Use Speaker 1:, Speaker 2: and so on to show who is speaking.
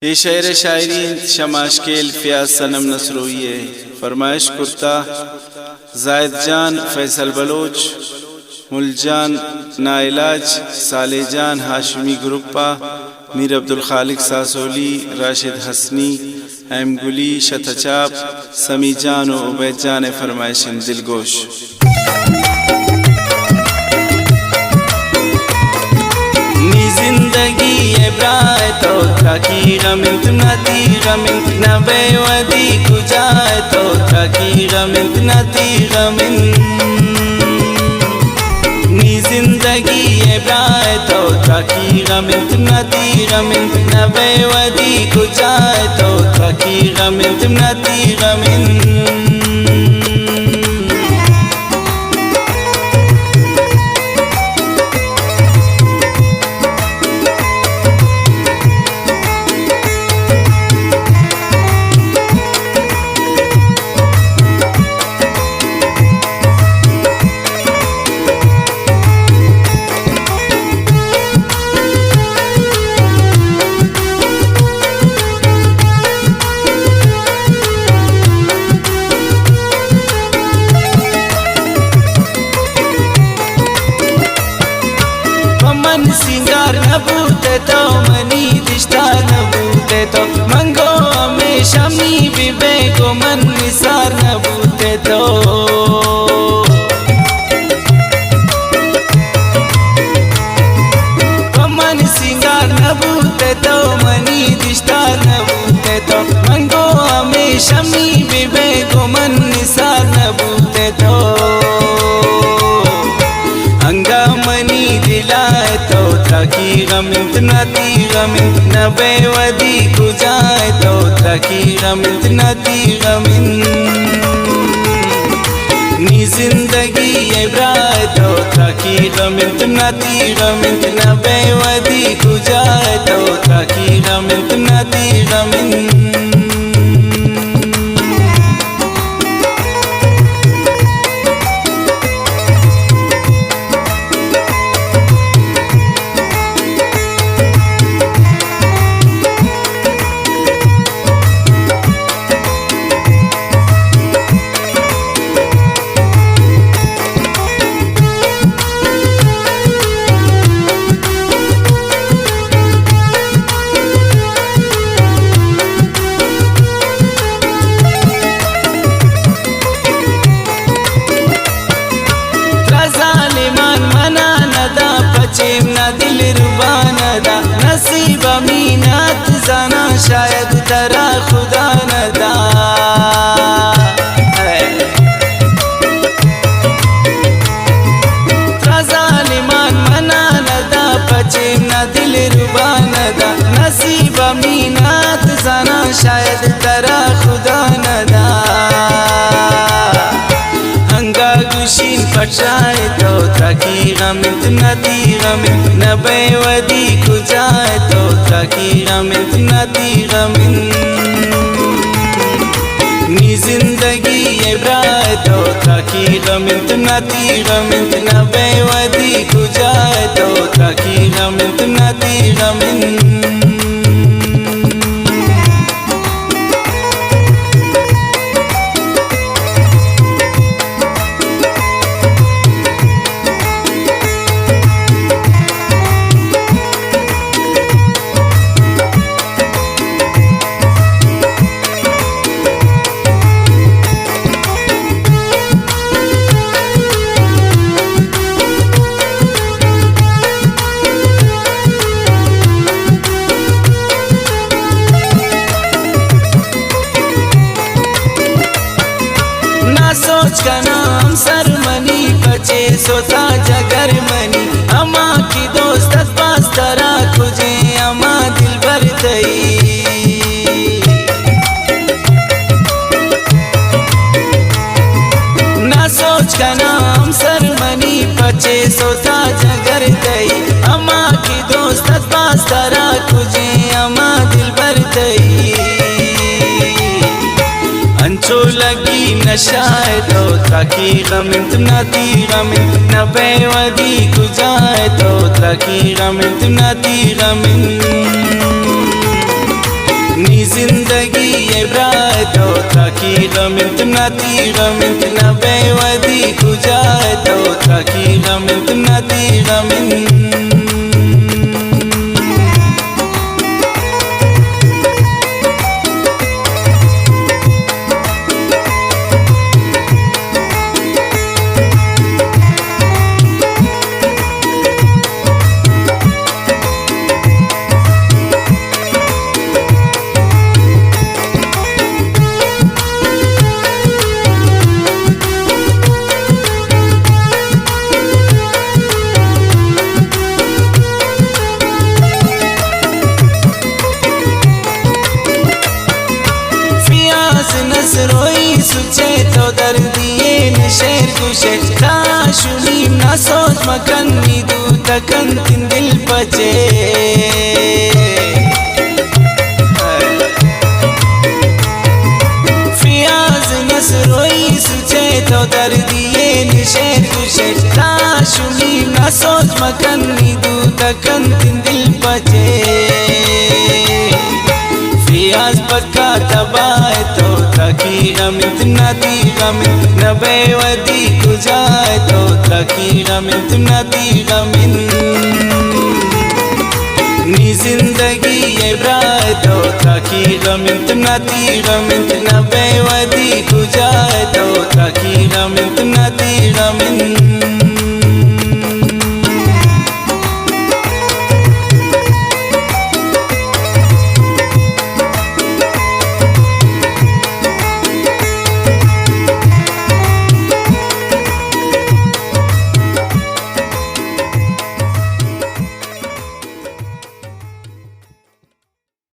Speaker 1: ये शेर शायरी शमाशकेल फ़ियाज़ सनम नसरोई है। फरमाइश कुर्ता जायद जान फैसल बलोच, मुलजान नाइलाज, साले जान हाशमी ग्रुप्पा, मीर अब्दुल खालिक सासोली, राशिद हसनी, एम गुली शतचाप, समी जान और उबैद जान फरमाइशन दिलगोश। जिंदगी ये ब्राय तो थकी गमित नती गमित न बेवदी कुजाए तो थकी गमित नती गमित नी जिंदगी ये ब्राय तो थकी गमित नती गमित न बेवदी कुजाए तो थकी गमित नती गमित। सिंगार न बूते तो मनी दिष्टा न बूते तो मंगो हमेशा मी बिबे को मन निसार न बूते तो मन सिंगार न बूते तो मनी दिष्टा न बूते तो मंगो हमेशा मी बिबे को मन निसार न बूते तो अंगा मनी दिलाए तो थकी गमित नती गमित न बेवदी कुजाए तो थकी गमित नती गमित नी जिंदगी ये ब्राय तो थकी गमित नती गमित न बेवदी कुजाए तो थकी गमित नती गमित। दिल रुबाना दा नसीब मीनात जाना शायद तरा खुदा न दा ज़ालिमान मना न दा पचे न दिल रुबाना दा नसीब मीनात जाना शायद तरा खुदा न दा हंगा गुशीन पचाए तो थकी गमित नती गमित न बेवदी कुजाए तो थकी गमित नती गमित नी जिंदगी ये ब्राय तो थकी गमित नती गमित न बेवदी कुजाए तो थकी गमित नती गमित। सोच का नाम सरमनी बचे सोता जगर मनी अमा की दोस्त पास तरा खुजे अमा दिल भर दई ना सोच का नाम सरमनी बचे सोता जगर दई अमा की दोस्त पास तरा खुजे अमा दिल भर दई अंचो लगी नशाए तो थकी गमित नती गमित न बेवदी कुजाए तो थकी गमित नती गमित जिंदगी ये ब्रातो ताकि गमित नाती गमित न बेवदी गुजातो ताकि गमित नाती गमित नसरोई सुचे तो दर्दिये नशेर कुशे काशुनी ना सोच मकन नीदू तकन तिन दिल बचे फियाज नसरोई सुचे तो दर्दिये नशेर कुशे काशुनी ना सोच मकन नीदू तकन तिन दिल बचे फियाज पक्का तबाए तो ताकि गमित नाती गमित न बेवदी गुजाए तो ताकि गमित नाती गमित नी जिंदगी ये ब्राए तो ताकि गमित नाती गमित न बेवदी गुजाए तो ताकि गमित नाती गमित